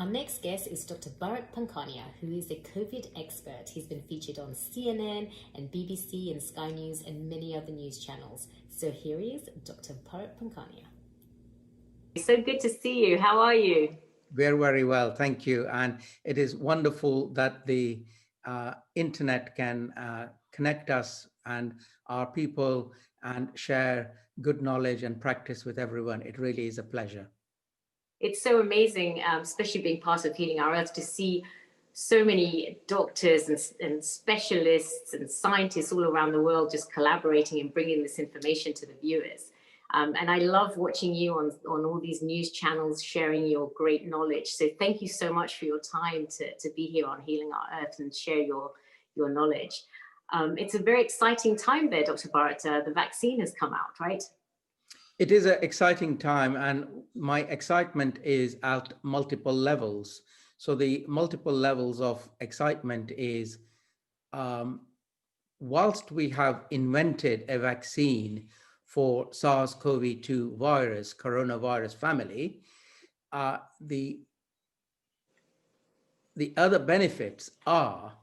Our next guest is Dr. Bharat who is a COVID expert. He's been featured on CNN and BBC and Sky News and many other news channels. So here he is, Dr. Bharat So good to see you. How are you? Very, very well. Thank you. And it is wonderful that the internet can connect us and our people and share good knowledge and practice with everyone. It really is a pleasure. It's so amazing, especially being part of Healing Our Earth, to see so many doctors and specialists and scientists all around the world just collaborating and bringing this information to the viewers. And I love watching you on all these news channels, sharing your great knowledge. So thank you so much for your time to be here on Healing Our Earth and share your knowledge. It's a very exciting time there, Dr. Bharat. The vaccine has come out, right? It is an exciting time, and my excitement is at multiple levels. So the multiple levels of excitement is, whilst we have invented a vaccine for SARS-CoV-2 virus, coronavirus family, the other benefits are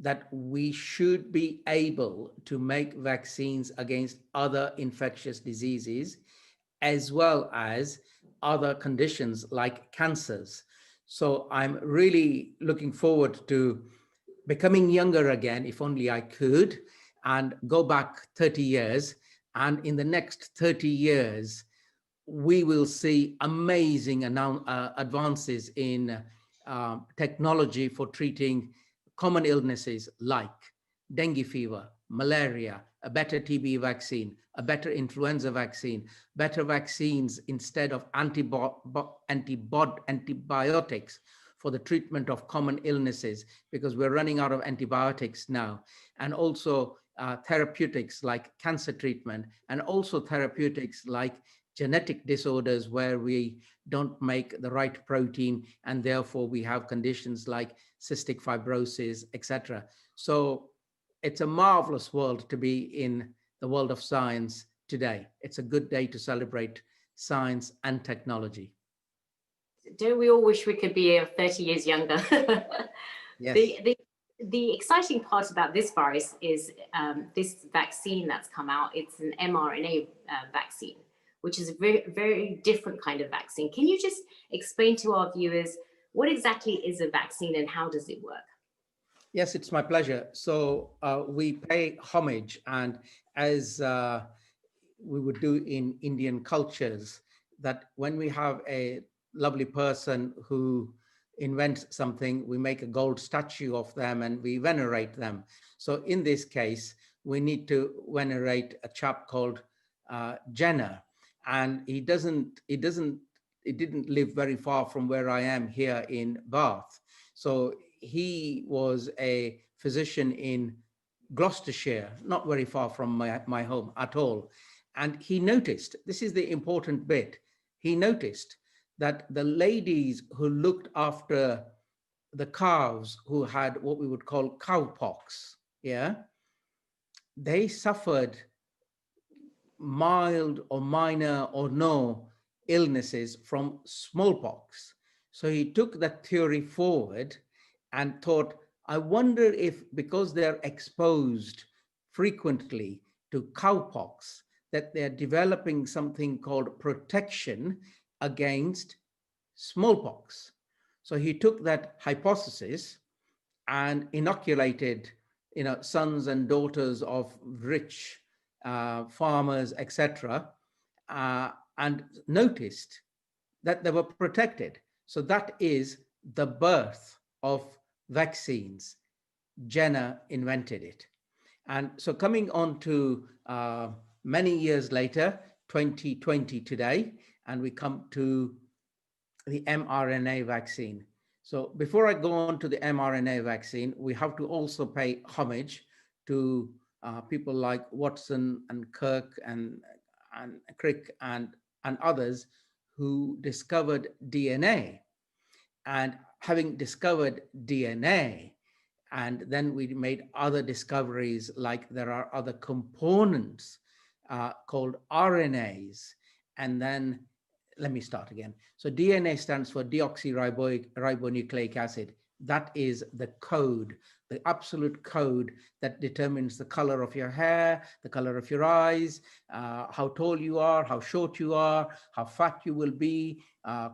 that we should be able to make vaccines against other infectious diseases, as well as other conditions like cancers. So I'm really looking forward to becoming younger again, if only I could, and go back 30 years. And in the next 30 years, we will see amazing advances in technology for treating common illnesses like dengue fever, malaria, a better TB vaccine, a better influenza vaccine, better vaccines instead of antibiotics for the treatment of common illnesses, because we're running out of antibiotics now, and also therapeutics like cancer treatment, and also therapeutics like genetic disorders where we don't make the right protein, and therefore we have conditions like cystic fibrosis, etc. So it's a marvelous world to be in the world of science today. It's a good day to celebrate science and technology. Don't we all wish we could be 30 years younger? Yes. The exciting part about this virus is this vaccine that's come out. It's an mRNA vaccine, which is a very, very different kind of vaccine. Can you just explain to our viewers what exactly is a vaccine and how does it work? Yes, it's my pleasure. So we pay homage, and as we would do in Indian cultures, that when we have a lovely person who invents something, we make a gold statue of them and we venerate them. So in this case, we need to venerate a chap called Jenner, and he didn't live very far from where I am here in Bath. So he was a physician in Gloucestershire, not very far from my home at all. And he noticed, this is the important bit, he noticed that the ladies who looked after the cows who had what we would call cowpox, yeah, they suffered mild or minor or no illnesses from smallpox. So he took that theory forward and thought, I wonder if, because they're exposed frequently to cowpox, that they're developing something called protection against smallpox. So he took that hypothesis and inoculated, sons and daughters of rich farmers, etc., and noticed that they were protected. So that is the birth of vaccines. Jenner invented it. And so coming on to many years later, 2020 today, and we come to the mRNA vaccine. So before I go on to the mRNA vaccine, we have to also pay homage to people like Watson and Kirk and Crick and others who discovered DNA. And having discovered DNA, and then we made other discoveries, like there are other components called RNAs, and then let me start again. So DNA stands for deoxyribonucleic acid. That is the code, the absolute code that determines the color of your hair, the color of your eyes, how tall you are, how short you are, how fat you will be,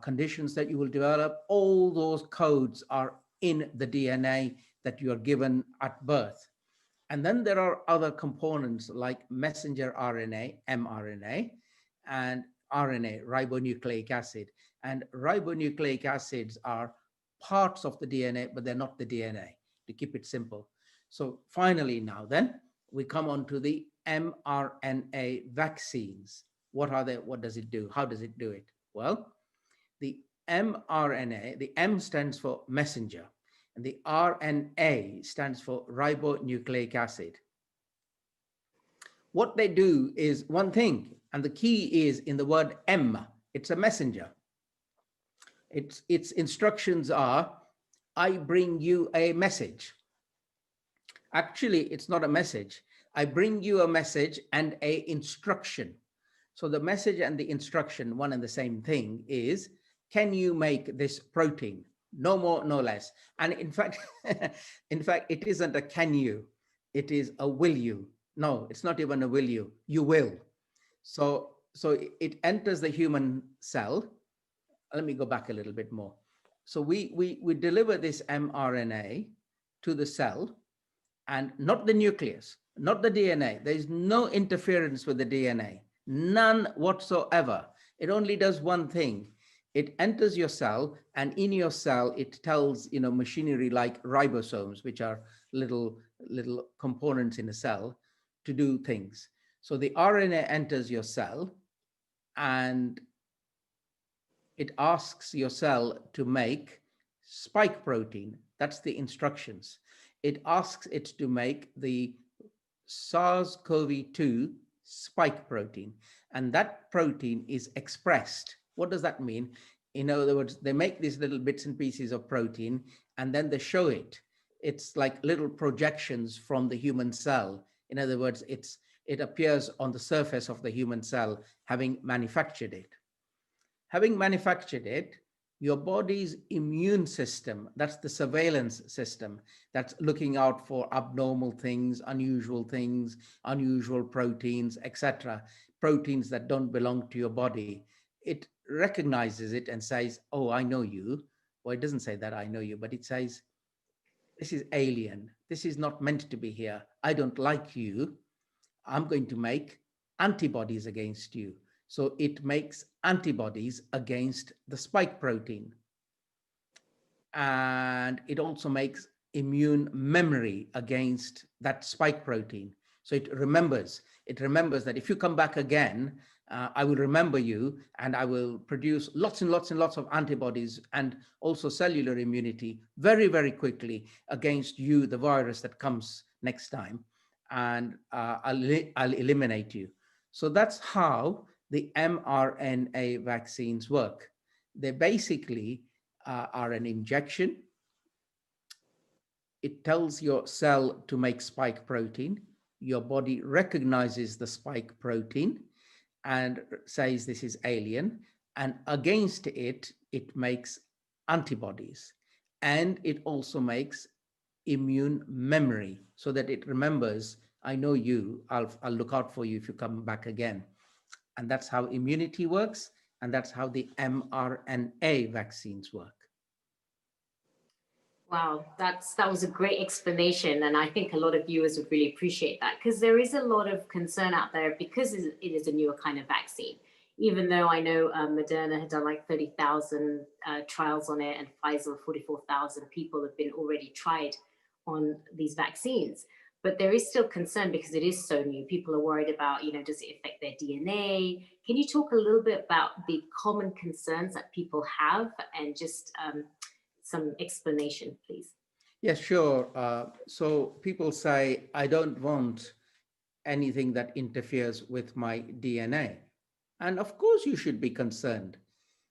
conditions that you will develop. All those codes are in the DNA that you are given at birth. And then there are other components like messenger RNA, mRNA, and RNA, ribonucleic acid. And ribonucleic acids are parts of the DNA, but they're not the DNA, to keep it simple. So finally now then, we come on to the mRNA vaccines. What are they? What does it do? How does it do it? Well, the mRNA, the M stands for messenger, and the RNA stands for ribonucleic acid. What they do is one thing, and the key is in the word M. It's a messenger. Its instructions are, I bring you a message. Actually, it's not a message. I bring you a message and a instruction. So the message and the instruction, one and the same thing, is, can you make this protein? No more, no less. And in fact, it isn't a can you, it is a will you. No, it's not even a will you, you will. So it enters the human cell. Let me go back a little bit more. So we deliver this mRNA to the cell, and not the nucleus, not the DNA. There is no interference with the DNA, none whatsoever. It only does one thing. It enters your cell, and in your cell, it tells, machinery like ribosomes, which are little components in a cell, to do things. So the RNA enters your cell, and it asks your cell to make spike protein. That's the instructions. It asks it to make the SARS-CoV-2 spike protein, and that protein is expressed. What does that mean? In other words, they make these little bits and pieces of protein, and then they show it. It's like little projections from the human cell. In other words, it appears on the surface of the human cell, having manufactured it. Having manufactured it, your body's immune system, that's the surveillance system, that's looking out for abnormal things, unusual proteins, etc., proteins that don't belong to your body. It recognizes it and says, oh, I know you. Well, it doesn't say that I know you, but it says, this is alien. This is not meant to be here. I don't like you. I'm going to make antibodies against you. So it makes antibodies against the spike protein. And it also makes immune memory against that spike protein. So it remembers that if you come back again, I will remember you, and I will produce lots and lots and lots of antibodies and also cellular immunity very, very quickly against you, the virus that comes next time, and I'll eliminate you. So that's how the mRNA vaccines work. They basically are an injection. It tells your cell to make spike protein. Your body recognizes the spike protein and says this is alien, and against it, it makes antibodies. And it also makes immune memory so that it remembers, I know you, I'll look out for you if you come back again. And that's how immunity works, and that's how the mRNA vaccines work. Wow, that was a great explanation, and I think a lot of viewers would really appreciate that, because there is a lot of concern out there because it is a newer kind of vaccine. Even though I know Moderna had done like 30,000 trials on it, and Pfizer 44,000 people have been already tried on these vaccines. But there is still concern because it is so new. People are worried about, does it affect their DNA? Can you talk a little bit about the common concerns that people have, and just some explanation, please? Yes, sure. So people say, I don't want anything that interferes with my DNA. And of course you should be concerned.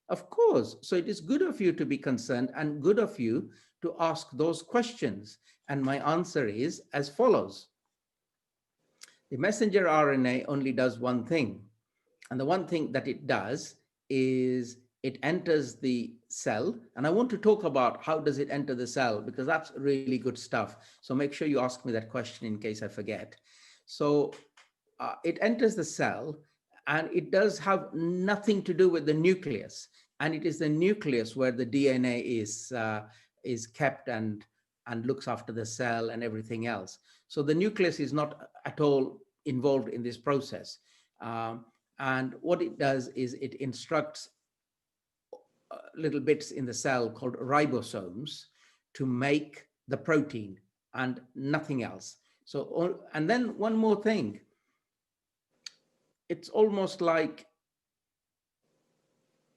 Of course. So it is good of you to be concerned, and good of you to ask those questions. And my answer is as follows. The messenger RNA only does one thing. And the one thing that it does is it enters the cell. And I want to talk about how does it enter the cell, because that's really good stuff. So make sure you ask me that question in case I forget. So it enters the cell, and it does have nothing to do with the nucleus. And it is the nucleus where the DNA is kept and looks after the cell and everything else. So the nucleus is not at all involved in this process. And what it does is it instructs little bits in the cell called ribosomes to make the protein and nothing else. So, and then one more thing, it's almost like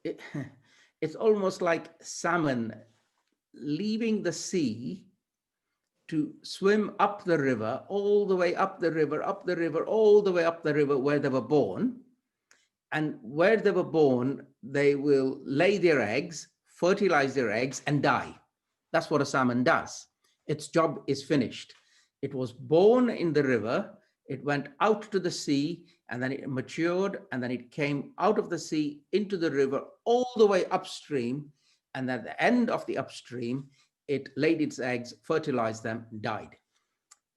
it's almost like salmon leaving the sea to swim up the river, all the way up the river, all the way up the river where they were born. And where they were born, they will lay their eggs, fertilize their eggs, and die. That's what a salmon does. Its job is finished. It was born in the river, it went out to the sea, and then it matured, and then it came out of the sea into the river, all the way upstream. And at the end of the upstream, it laid its eggs, fertilized them, died.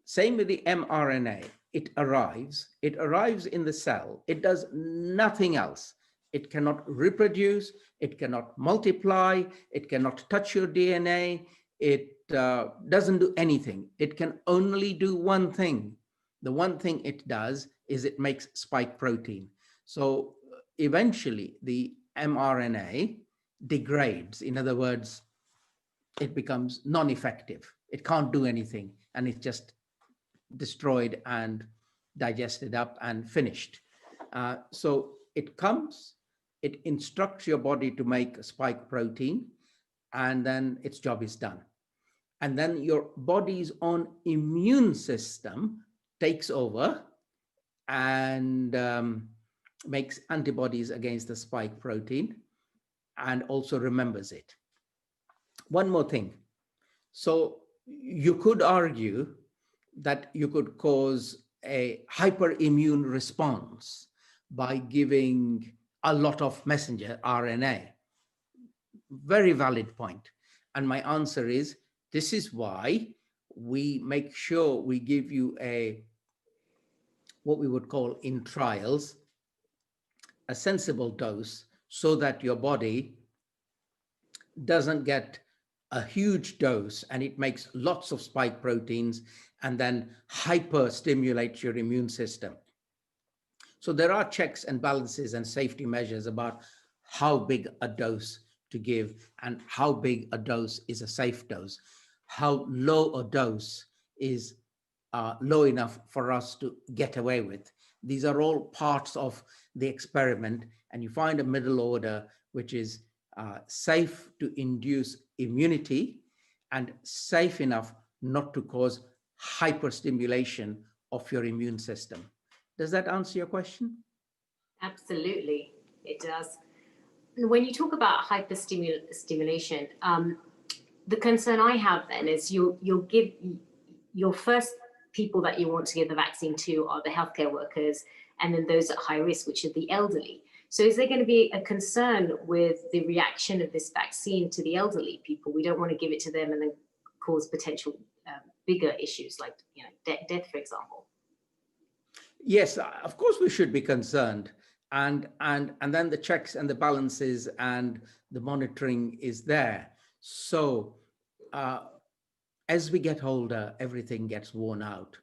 Same with the mRNA. It arrives in the cell. It does nothing else. It cannot reproduce. It cannot multiply. It cannot touch your DNA. It doesn't do anything. It can only do one thing. The one thing it does is it makes spike protein. So eventually the mRNA degrades. In other words, it becomes non-effective. It can't do anything, and it's just destroyed and digested up and finished. So it comes, it instructs your body to make spike protein, and then its job is done. And then your body's own immune system takes over and makes antibodies against the spike protein and also remembers it. One more thing. So you could argue that you could cause a hyperimmune response by giving a lot of messenger RNA. Very valid point. And my answer is, this is why we make sure we give you what we would call in trials, a sensible dose, so that your body doesn't get a huge dose and it makes lots of spike proteins and then hyper stimulates your immune system. So there are checks and balances and safety measures about how big a dose to give and how big a dose is a safe dose, how low a dose is low enough for us to get away with. These are all parts of the experiment, and you find a middle order which is safe to induce immunity and safe enough not to cause hyperstimulation of your immune system. Does that answer your question? Absolutely, it does. When you talk about hyperstimulation, the concern I have then is you'll give your first people that you want to give the vaccine to are the healthcare workers, and then those at high risk, which are the elderly. So is there going to be a concern with the reaction of this vaccine to the elderly people? We don't want to give it to them and then cause potential bigger issues like death, for example. Yes, of course we should be concerned. And then the checks and the balances and the monitoring is there. So as we get older, everything gets worn out,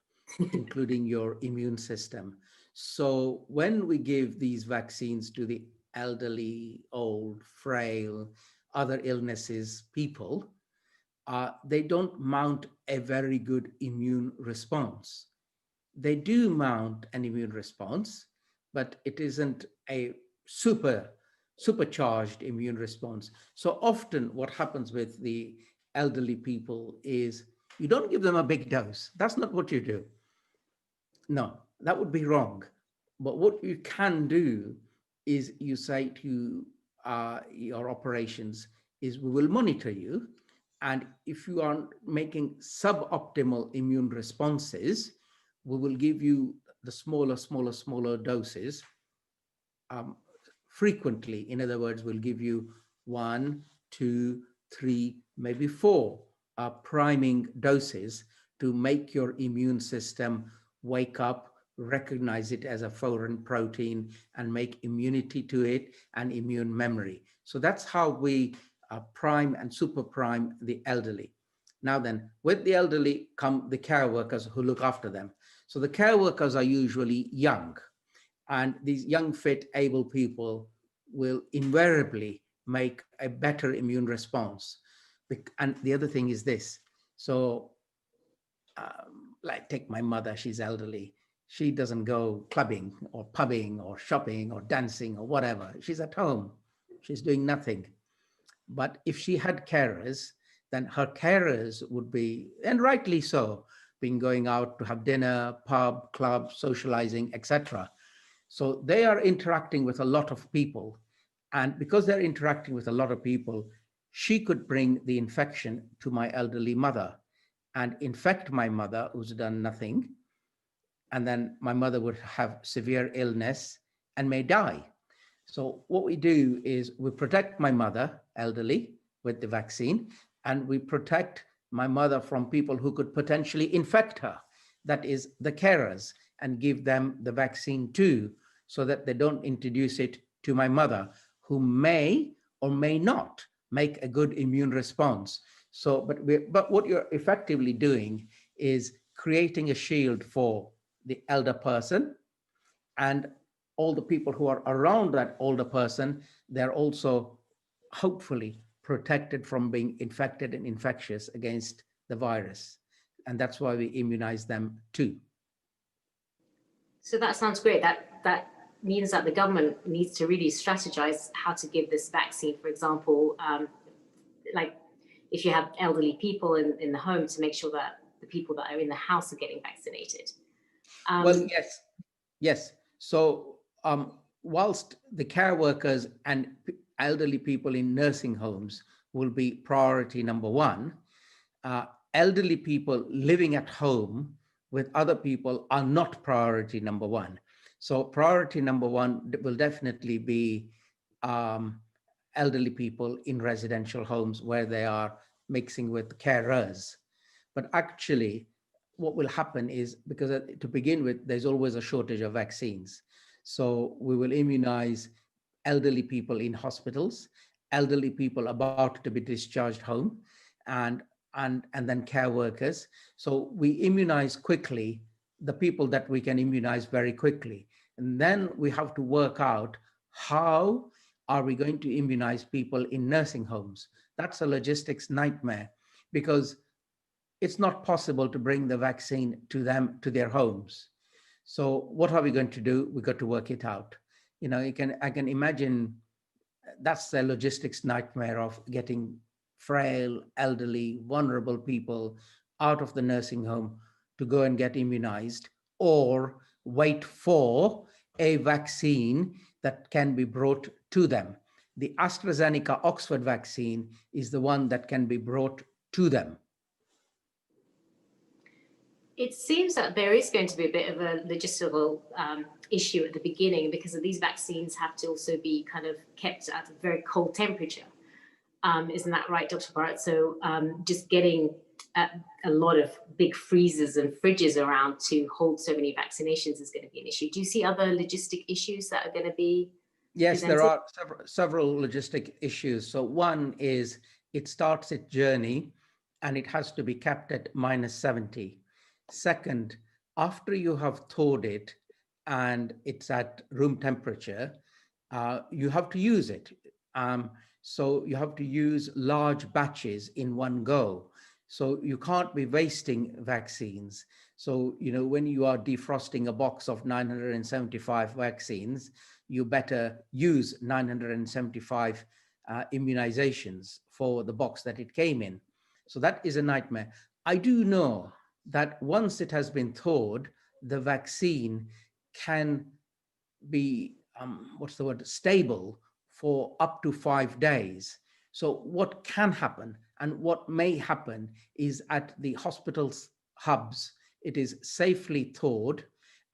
including your immune system. So when we give these vaccines to the elderly, old, frail, other illnesses people, they don't mount a very good immune response. They do mount an immune response, but it isn't a supercharged immune response. So often what happens with the elderly people is you don't give them a big dose. That's not what you do. No, that would be wrong. But what you can do is you say to your operations is we will monitor you. And if you are making suboptimal immune responses, we will give you the smaller doses frequently. In other words, we'll give you 1, 2, 3, maybe 4 priming doses to make your immune system wake up, recognize it as a foreign protein, and make immunity to it and immune memory. So that's how we prime and super prime the elderly. Now then, with the elderly come the care workers who look after them. So the care workers are usually young, and these young, fit, able people will invariably make a better immune response. And the other thing is this. So like take my mother, she's elderly. She doesn't go clubbing or pubbing or shopping or dancing or whatever. She's at home. She's doing nothing. But if she had carers, then her carers would be, and rightly so, being going out to have dinner, pub, club, socializing, etc. So they are interacting with a lot of people. And because they're interacting with a lot of people, she could bring the infection to my elderly mother and infect my mother, who's done nothing. And then my mother would have severe illness and may die. So what we do is we protect my mother, elderly, with the vaccine, and we protect my mother from people who could potentially infect her, that is the carers, and give them the vaccine too, so that they don't introduce it to my mother, who may or may not make a good immune response. So, but what you're effectively doing is creating a shield for the elder person, and all the people who are around that older person, they're also hopefully protected from being infected and infectious against the virus. And that's why we immunize them too. So that sounds great. That means that the government needs to really strategize how to give this vaccine. For example, like if you have elderly people in the home, to make sure that the people that are in the house are getting vaccinated. Well, yes. So whilst the care workers and elderly people in nursing homes will be priority number one, elderly people living at home with other people are not priority number one. So priority number one will definitely be elderly people in residential homes where they are mixing with carers. But actually, what will happen is, because to begin with, there's always a shortage of vaccines. So we will immunize elderly people in hospitals, elderly people about to be discharged home, and then care workers. So we immunize quickly the people that we can immunize very quickly. And then we have to work out how are we going to immunize people in nursing homes. That's a logistics nightmare, because it's not possible to bring the vaccine to them, to their homes. So what are we going to do? We got to work it out. You know, I can imagine that's the logistics nightmare of getting frail, elderly, vulnerable people out of the nursing home to go and get immunized, or wait for a vaccine that can be brought to them. The AstraZeneca Oxford vaccine is the one that can be brought to them. It seems that there is going to be a bit of a logistical issue at the beginning, because of these vaccines have to also be kind of kept at a very cold temperature. Isn't that right, Dr. Bharat? So just getting a lot of big freezers and fridges around to hold so many vaccinations is going to be an issue. Do you see other logistic issues that are going to be Yes, presented? there are several logistic issues. So one is it starts its journey and it has to be kept at -70. Second, after you have thawed it and it's at room temperature, you have to use it. So you have to use large batches in one go. So you can't be wasting vaccines. So, you know, when you are defrosting a box of 975 vaccines, you better use 975 immunizations for the box that it came in. So that is a nightmare. I do know that once it has been thawed, the vaccine can be, stable for up to 5 days. So what can happen and what may happen is, at the hospital's hubs, it is safely thawed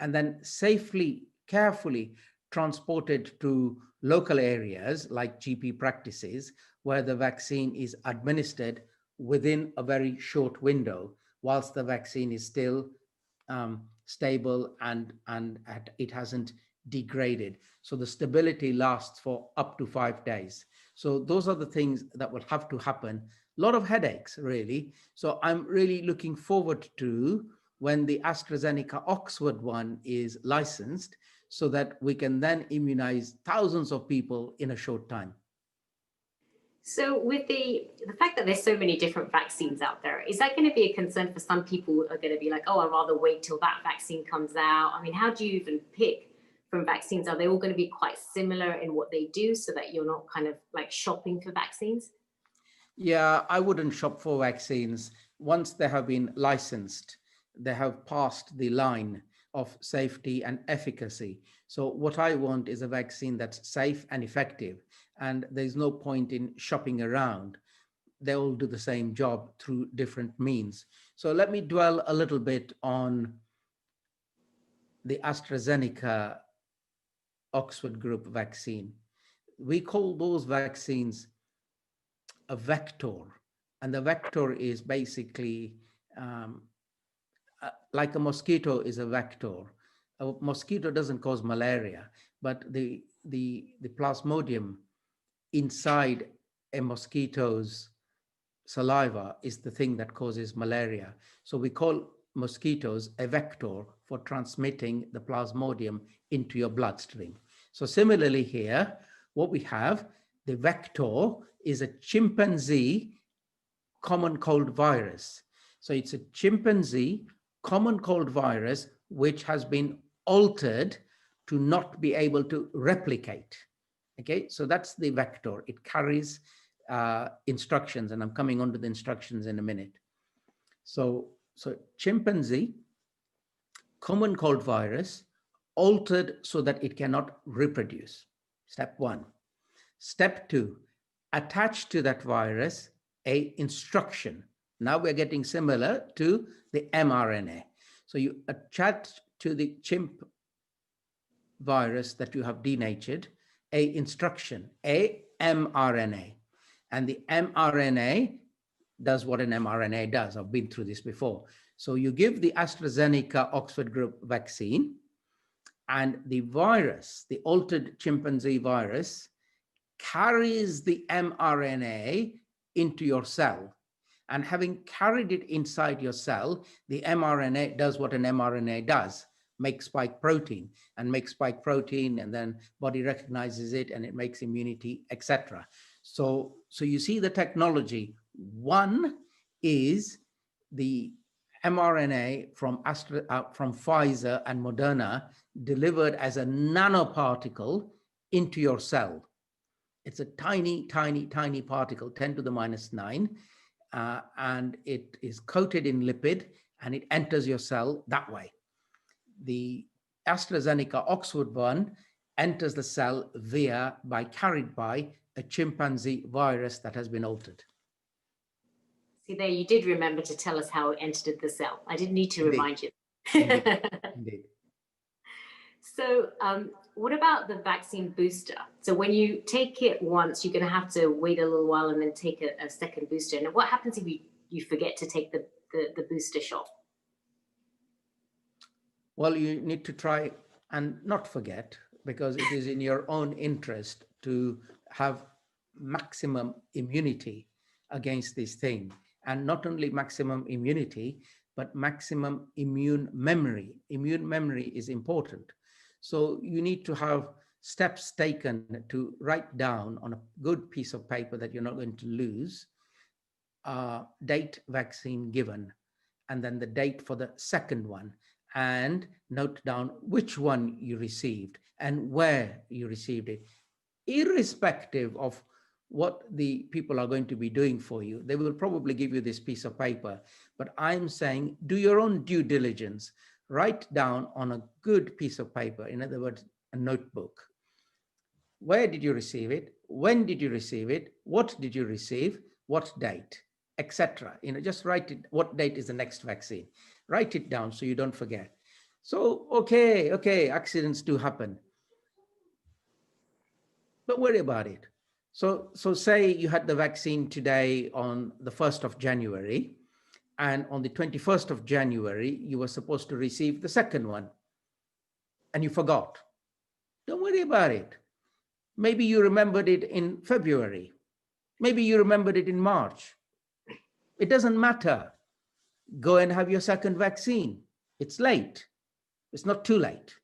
and then safely, carefully transported to local areas like GP practices where the vaccine is administered within a very short window, whilst the vaccine is still stable and it hasn't degraded. So the stability lasts for up to 5 days. So those are the things that will have to happen. A lot of headaches, really. So I'm really looking forward to when the AstraZeneca Oxford one is licensed, so that we can then immunize thousands of people in a short time. So with the fact that there's so many different vaccines out there, is that going to be a concern for some people who are going to be like, oh, I'd rather wait till that vaccine comes out? I mean, how do you even pick from vaccines? Are they all going to be quite similar in what they do so that you're not kind of like shopping for vaccines? Yeah, I wouldn't shop for vaccines. Once they have been licensed, they have passed the line of safety and efficacy. So what I want is a vaccine that's safe and effective, and there's no point in shopping around. They all do the same job through different means. So let me dwell a little bit on the AstraZeneca Oxford Group vaccine. We call those vaccines a vector, and the vector is basically like a mosquito is a vector. A mosquito doesn't cause malaria, but the plasmodium inside a mosquito's saliva is the thing that causes malaria. So we call mosquitoes a vector for transmitting the plasmodium into your bloodstream. So similarly here, what we have, the vector is a chimpanzee common cold virus. So it's a chimpanzee common cold virus which has been altered to not be able to replicate. Okay, so that's the vector. It carries instructions, and I'm coming on to the instructions in a minute. So chimpanzee common cold virus altered so that it cannot reproduce. Step one. Step two, attach to that virus a instruction. Now we're getting similar to the mRNA. So you attach to the chimp virus that you have denatured a instruction, a mRNA. And the mRNA does what an mRNA does. I've been through this before. So you give the AstraZeneca Oxford Group vaccine, and the virus, the altered chimpanzee virus, carries the mRNA into your cell. And having carried it inside your cell, the mRNA does what an mRNA does, make spike protein, and then body recognizes it and it makes immunity, etc. So you see the technology. One is the mRNA from Pfizer and Moderna delivered as a nanoparticle into your cell. It's a tiny, tiny, tiny particle, 10 to the minus 9, and it is coated in lipid, and it enters your cell that way. The AstraZeneca Oxford one enters the cell carried by a chimpanzee virus that has been altered. See there, you did remember to tell us how it entered the cell. I didn't need to remind you. Indeed. So what about the vaccine booster? So when you take it once, you're going to have to wait a little while and then take a second booster. And what happens if you forget to take the booster shot? Well, you need to try and not forget, because it is in your own interest to have maximum immunity against this thing. And not only maximum immunity, but maximum immune memory. Immune memory is important. So you need to have steps taken to write down on a good piece of paper that you're not going to lose, date vaccine given, and then the date for the second one, and note down which one you received and where you received it. Irrespective of what the people are going to be doing for you, they will probably give you this piece of paper. But I'm saying, do your own due diligence. Write down on a good piece of paper, in other words, a notebook. Where did you receive it? When did you receive it? What did you receive? What date? Etc. Just write it. What date is the next vaccine? Write it down so you don't forget. So, okay, accidents do happen. Don't worry about it. So say you had the vaccine today on the 1st of January, and on the 21st of January, you were supposed to receive the second one, and you forgot. Don't worry about it. Maybe you remembered it in February. Maybe you remembered it in March. It doesn't matter. Go and have your second vaccine. It's late. It's not too late.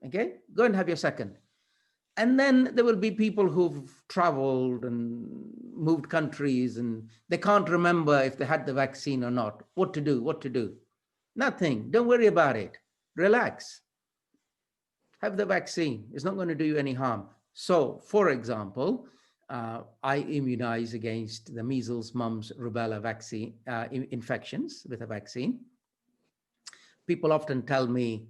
Okay? Go and have your second. And then there will be people who've traveled and moved countries and they can't remember if they had the vaccine or not. What to do? Nothing. Don't worry about it. Relax. Have the vaccine. It's not going to do you any harm. So, for example, I immunize against the measles, mumps, rubella vaccine infections with a vaccine. People often tell me,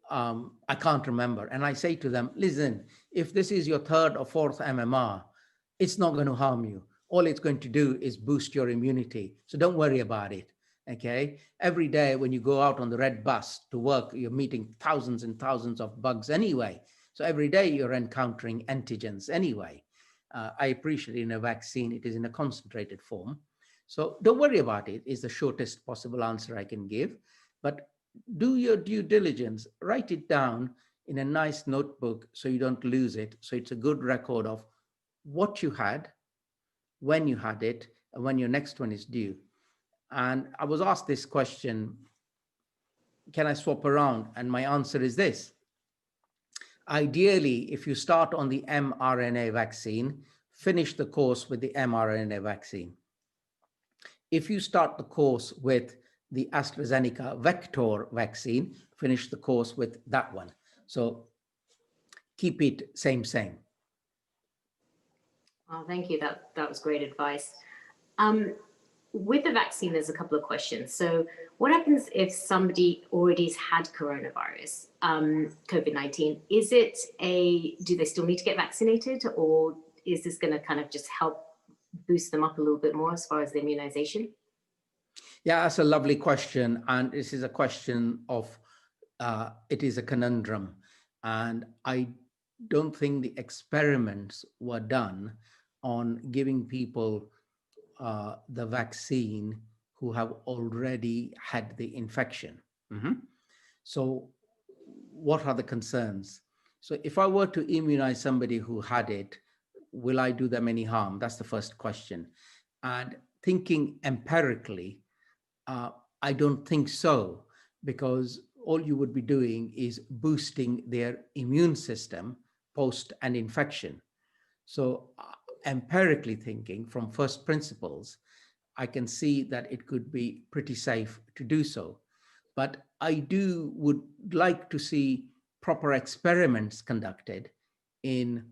I can't remember. And I say to them, listen, if this is your third or fourth MMR, it's not going to harm you. All it's going to do is boost your immunity. So don't worry about it. Okay. Every day when you go out on the red bus to work, you're meeting thousands and thousands of bugs anyway. So every day you're encountering antigens anyway. I appreciate in a vaccine, it is in a concentrated form. So don't worry about it, is the shortest possible answer I can give. But do your due diligence, write it down in a nice notebook so you don't lose it. So it's a good record of what you had, when you had it, and when your next one is due. And I was asked this question, can I swap around? And my answer is this. Ideally, if you start on the mRNA vaccine, finish the course with the mRNA vaccine. If you start the course with the AstraZeneca vector vaccine, finish the course with that one. So keep it same. Oh, thank you. That was great advice. With the vaccine, there's a couple of questions. So what happens if somebody already has had coronavirus, COVID-19? Do they still need to get vaccinated, or is this going to kind of just help boost them up a little bit more as far as the immunization? Yeah, that's a lovely question. And this is a question of, it is a conundrum. And I don't think the experiments were done on giving people the vaccine who have already had the infection. So what are the concerns? So if I were to immunize somebody who had it, will I do them any harm? That's the first question. And thinking empirically, I don't think so, because all you would be doing is boosting their immune system post an infection. So empirically thinking from first principles, I can see that it could be pretty safe to do so. But I would like to see proper experiments conducted in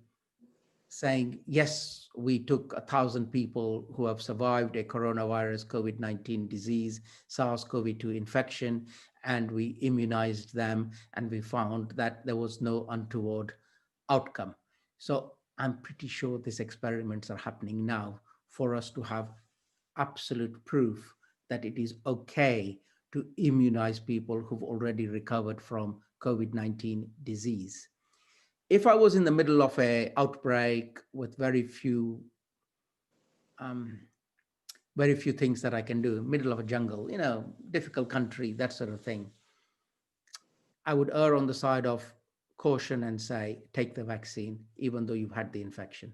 saying, yes, we took 1,000 people who have survived a coronavirus COVID-19 disease, SARS-CoV-2 infection, and we immunized them, and we found that there was no untoward outcome. So I'm pretty sure these experiments are happening now for us to have absolute proof that it is okay to immunize people who've already recovered from COVID-19 disease. If I was in the middle of an outbreak with very few things that I can do, middle of a jungle, difficult country, that sort of thing, I would err on the side of caution and say, take the vaccine, even though you've had the infection.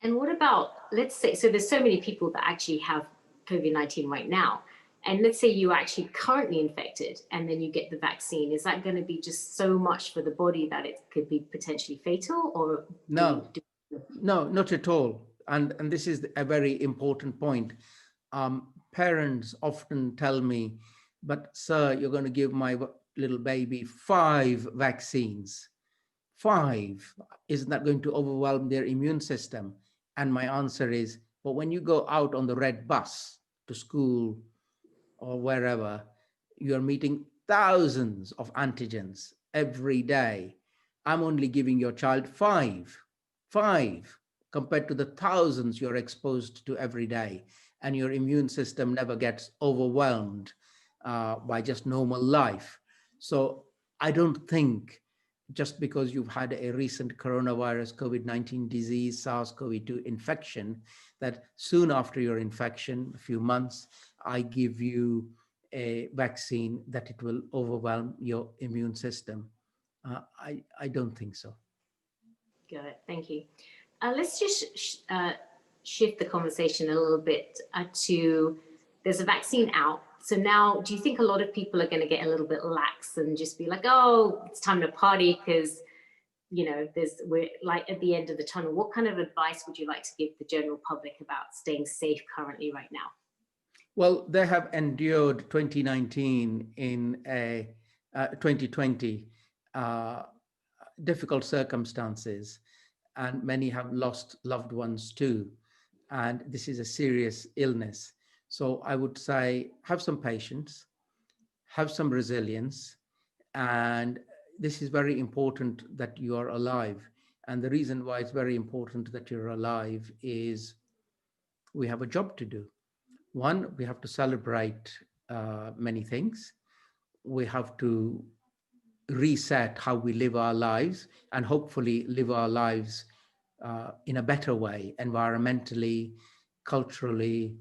And what about, let's say, so there's so many people that actually have COVID-19 right now. And let's say you're actually currently infected and then you get the vaccine. Is that going to be just so much for the body that it could be potentially fatal? Or no, not at all. And this is a very important point. Parents often tell me, but sir, you're going to give my little baby 5 vaccines. 5. Isn't that going to overwhelm their immune system? And my answer is, but when you go out on the red bus to school or wherever, you're meeting thousands of antigens every day. I'm only giving your child 5 compared to the thousands you're exposed to every day. And your immune system never gets overwhelmed by just normal life. So I don't think just because you've had a recent coronavirus, COVID-19 disease, SARS-CoV-2 infection, that soon after your infection, a few months, I give you a vaccine that it will overwhelm your immune system. I don't think so. Got it. Thank you. Let's just shift the conversation a little bit to, there's a vaccine out. So now, do you think a lot of people are going to get a little bit lax and just be like, oh, it's time to party because, you know, we're like at the end of the tunnel? What kind of advice would you like to give the general public about staying safe currently right now? Well, they have endured 2019 in a 2020 difficult circumstances, and many have lost loved ones too. And this is a serious illness. So I would say have some patience, have some resilience, and this is very important that you are alive. And the reason why it's very important that you're alive is we have a job to do. One, we have to celebrate many things. We have to reset how we live our lives and hopefully live our lives in a better way, environmentally, culturally,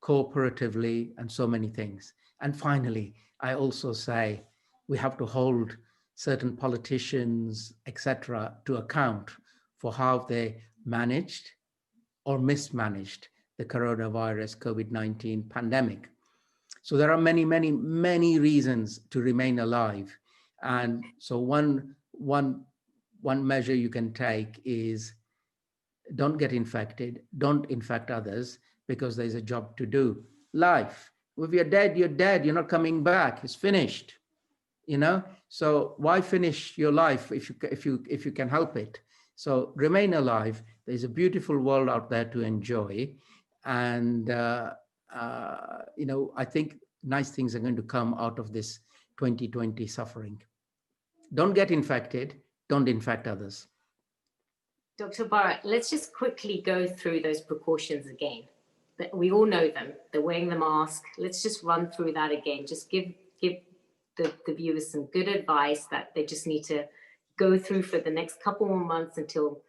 cooperatively, and so many things. And finally, I also say we have to hold certain politicians, etc., to account for how they managed or mismanaged the coronavirus COVID-19 pandemic. So there are many, many, many reasons to remain alive. And so one measure you can take is don't get infected, don't infect others, because there's a job to do. Life, if you're dead, you're dead, you're not coming back, it's finished, you know? So why finish your life if you can help it? So remain alive. There's a beautiful world out there to enjoy. And, you know, I think nice things are going to come out of this 2020 suffering. Don't get infected, don't infect others. Dr. Bharat, let's just quickly go through those precautions again. We all know them. They're wearing the mask. Let's just run through that again. Just give the viewers some good advice that they just need to go through for the next couple more months until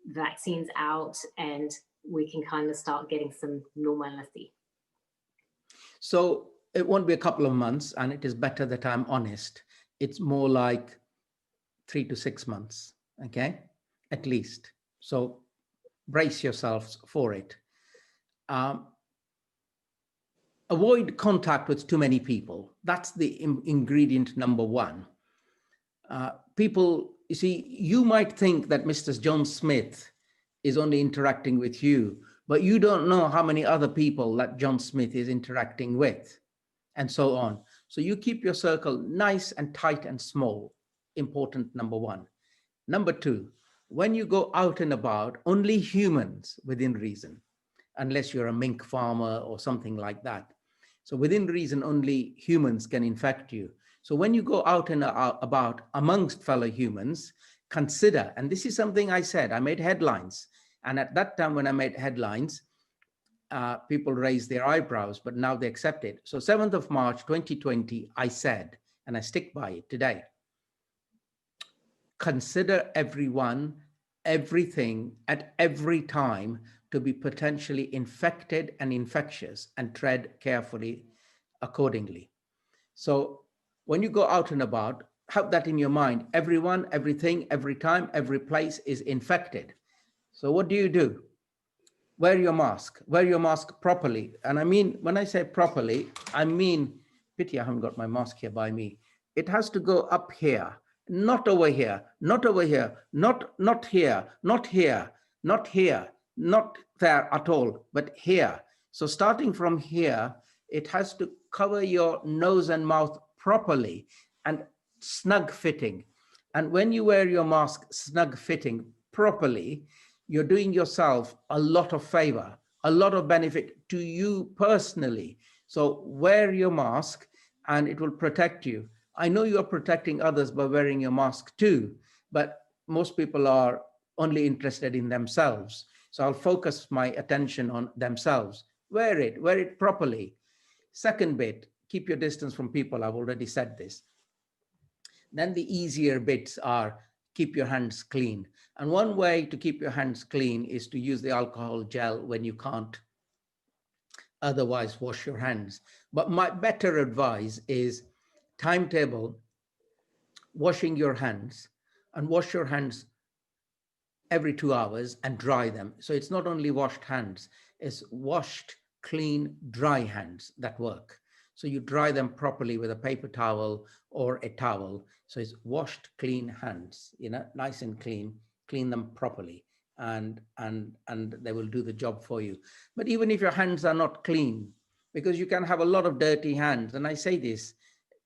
the vaccine's out and we can kind of start getting some normality. So it won't be a couple of months, and it is better that I'm honest. It's more like 3 to 6 months, okay? At least. So brace yourselves for it. Avoid contact with too many people. That's the ingredient number one. People, you see, you might think that Mr. John Smith is only interacting with you, but you don't know how many other people that John Smith is interacting with, and so on. So you keep your circle nice and tight and small. Important number one. Number two, when you go out and about, only humans within reason, unless you're a mink farmer or something like that. So within reason, only humans can infect you. So when you go out and about amongst fellow humans, consider, and this is something I said, I made headlines. And at that time when I made headlines, people raised their eyebrows, but now they accept it. So 7th of March, 2020, I said, and I stick by it today, consider everyone, everything at every time to be potentially infected and infectious, and tread carefully accordingly. So when you go out and about, have that in your mind. Everyone, everything, every time, every place is infected. So what do? Wear your mask properly. And I mean, when I say properly, I mean, pity I haven't got my mask here by me. It has to go up here, not over here, not over here, not here, not here, not here, not there at all, but here. So starting from here, it has to cover your nose and mouth properly and snug fitting. And when you wear your mask snug fitting properly, you're doing yourself a lot of favor, a lot of benefit to you personally. So wear your mask and it will protect you. I know you are protecting others by wearing your mask too, but most people are only interested in themselves. So I'll focus my attention on themselves. Wear it properly. Second bit, keep your distance from people. I've already said this. Then the easier bits are keep your hands clean. And one way to keep your hands clean is to use the alcohol gel when you can't otherwise wash your hands. But my better advice is timetable, washing your hands, and wash your hands every 2 hours and dry them. So it's not only washed hands, it's washed, clean, dry hands that work. So you dry them properly with a paper towel or a towel. So it's washed, clean hands, nice and clean them properly, and they will do the job for you. But even if your hands are not clean, because you can have a lot of dirty hands, and I say this,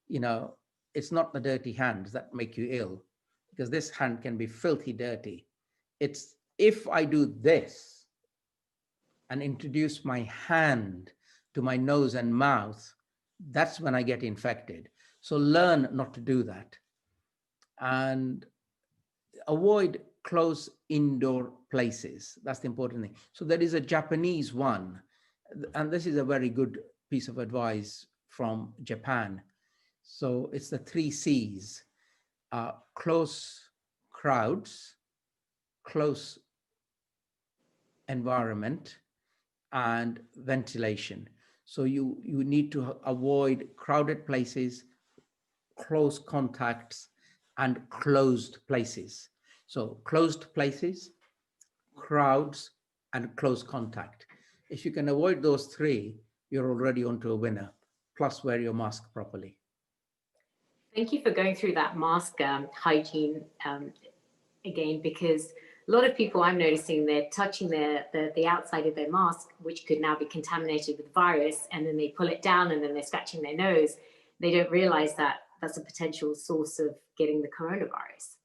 it's not the dirty hands that make you ill, because this hand can be filthy dirty. It's if I do this and introduce my hand to my nose and mouth, that's when I get infected. So learn not to do that. And avoid close indoor places. That's the important thing. So there is a Japanese one, and this is a very good piece of advice from Japan. So it's the 3 C's, close crowds, close environment, and ventilation. So you need to avoid crowded places, close contacts, and closed places. So closed places, crowds, and close contact. If you can avoid those 3, you're already onto a winner. Plus wear your mask properly. Thank you for going through that mask hygiene again, because a lot of people I'm noticing, they're touching the outside of their mask, which could now be contaminated with virus, and then they pull it down and then they're scratching their nose. They don't realize that that's a potential source of getting the coronavirus.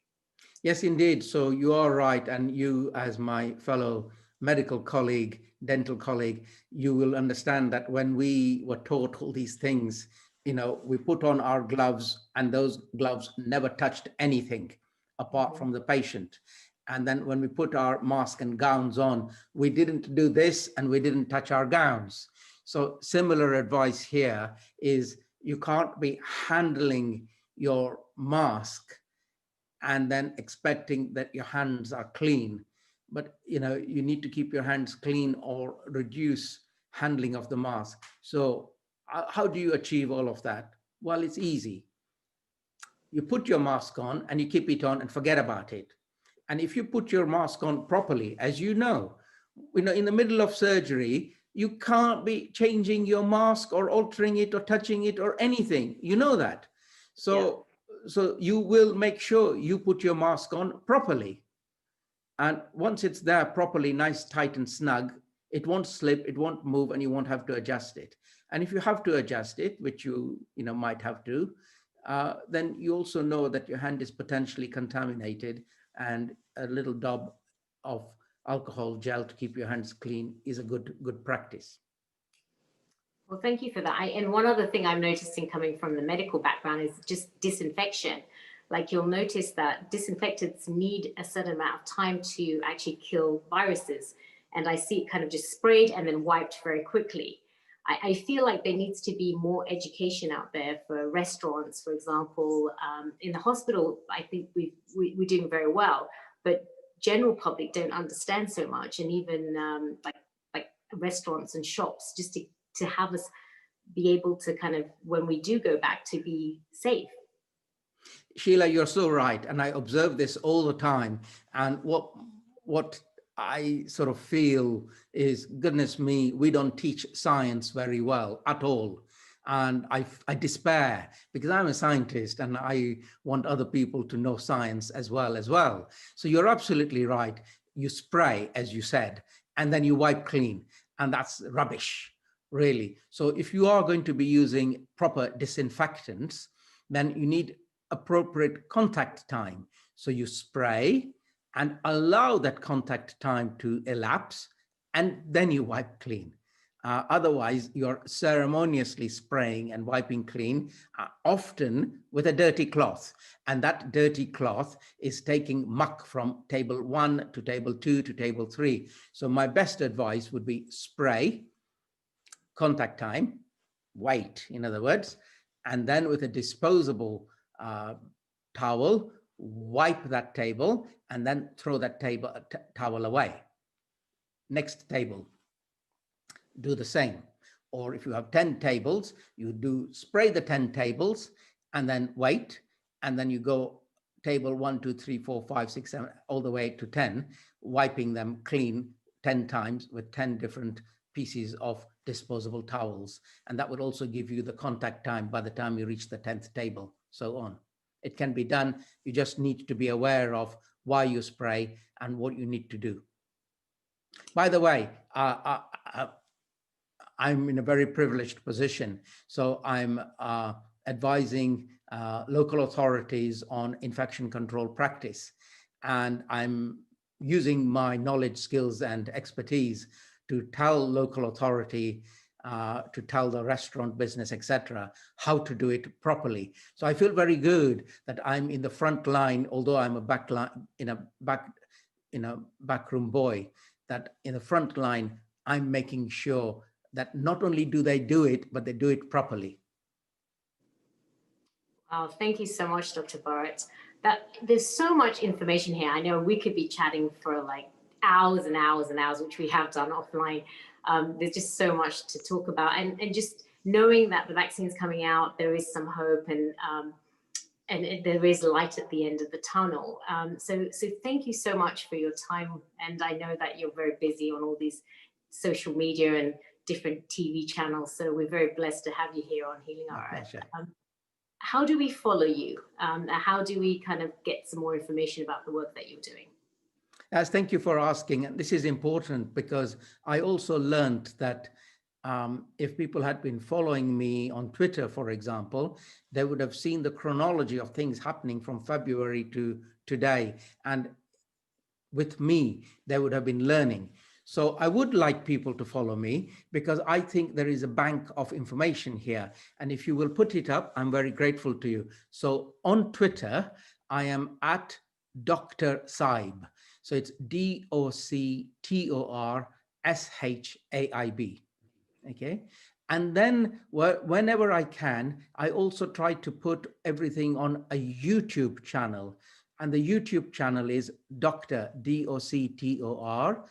Yes, indeed. So you are right. And you, as my fellow medical colleague, dental colleague, you will understand that when we were taught all these things, we put on our gloves, and those gloves never touched anything apart from the patient. And then when we put our mask and gowns on, we didn't do this and we didn't touch our gowns. So similar advice here is you can't be handling your mask and then expecting that your hands are clean. But you need to keep your hands clean or reduce handling of the mask. So how do you achieve all of that? Well, it's easy. You put your mask on and you keep it on and forget about it. And if you put your mask on properly, as in the middle of surgery, you can't be changing your mask or altering it or touching it or anything. You know that. So you will make sure you put your mask on properly. And once it's there properly, nice, tight and snug, it won't slip, it won't move, and you won't have to adjust it. And if you have to adjust it, which you might have to, then you also know that your hand is potentially contaminated, and a little dab of alcohol gel to keep your hands clean is a good practice. Well, thank you for that. And one other thing I'm noticing coming from the medical background is just disinfection. Like, you'll notice that disinfectants need a certain amount of time to actually kill viruses. And I see it kind of just sprayed and then wiped very quickly. I feel like there needs to be more education out there for restaurants, for example. In the hospital, I think we're doing very well, but general public don't understand so much. And even like restaurants and shops, just to have us be able to kind of, when we do go back, to be safe. Sheila, you're so right. And I observe this all the time. And what I sort of feel is, goodness me, we don't teach science very well at all. And I despair, because I'm a scientist and I want other people to know science as well. So you're absolutely right. You spray, as you said, and then you wipe clean. And that's rubbish, really. So if you are going to be using proper disinfectants, then you need appropriate contact time. So you spray and allow that contact time to elapse, and then you wipe clean. Otherwise, you're ceremoniously spraying and wiping clean, often with a dirty cloth. And that dirty cloth is taking muck from table 1 to table 2 to table 3. So my best advice would be spray, contact time, wait, in other words, and then with a disposable towel, wipe that table, and then throw that towel away. Next table, do the same. Or if you have 10 tables, you do spray the 10 tables and then wait, and then you go table 1, 2, 3, 4, 5, 6, 7, all the way to 10, wiping them clean 10 times with 10 different pieces of disposable towels. And that would also give you the contact time by the time you reach the 10th table, so on. It can be done. You just need to be aware of why you spray and what you need to do. By the way, I'm in a very privileged position. So I'm advising local authorities on infection control practice. And I'm using my knowledge, skills, and expertise to tell local authority, to tell the restaurant business, etc., how to do it properly. So I feel very good that I'm in the front line, although I'm a backroom boy, that in the front line, I'm making sure that not only do they do it, but they do it properly. Wow, thank you so much, Dr. Bharat. There's so much information here. I know we could be chatting for like hours and hours and hours, which we have done offline. There's just so much to talk about, and just knowing that the vaccine's coming out, there is some hope, and there is light at the end of the tunnel. So thank you so much for your time. And I know that you're very busy on all these social media and different TV channels. So we're very blessed to have you here on Healing Our Earth. How do we follow you? How do we kind of get some more information about the work that you're doing? Yes, thank you for asking. And this is important because I also learned that if people had been following me on Twitter, for example, they would have seen the chronology of things happening from February to today. And with me, they would have been learning. So I would like people to follow me because I think there is a bank of information here. And if you will put it up, I'm very grateful to you. So on Twitter, I am at Dr. Saib. So it's DOCTORSHAIB. Okay. And then whenever I can, I also try to put everything on a YouTube channel. And the YouTube channel is Dr. DOCTOR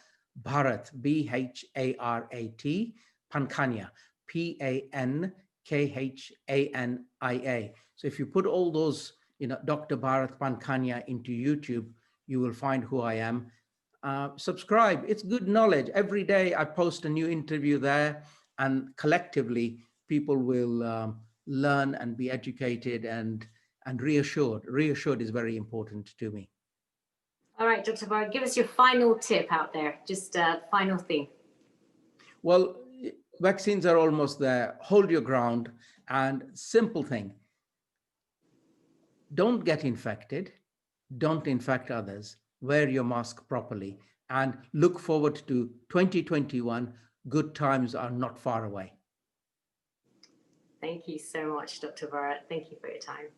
Bharat, BHARAT, Pankania, PANKHANIA. So if you put all those, Dr. Bharat Pankania into YouTube, you will find who I am. Subscribe. It's good knowledge. Every day I post a new interview there, and collectively people will learn and be educated and reassured. Reassured is very important to me. All right, Dr. Bharat, give us your final tip out there, just a final thing. Well, vaccines are almost there. Hold your ground, and simple thing. Don't get infected. Don't infect others. Wear your mask properly and look forward to 2021. Good times are not far away. Thank you so much, Dr. Bharat. Thank you for your time.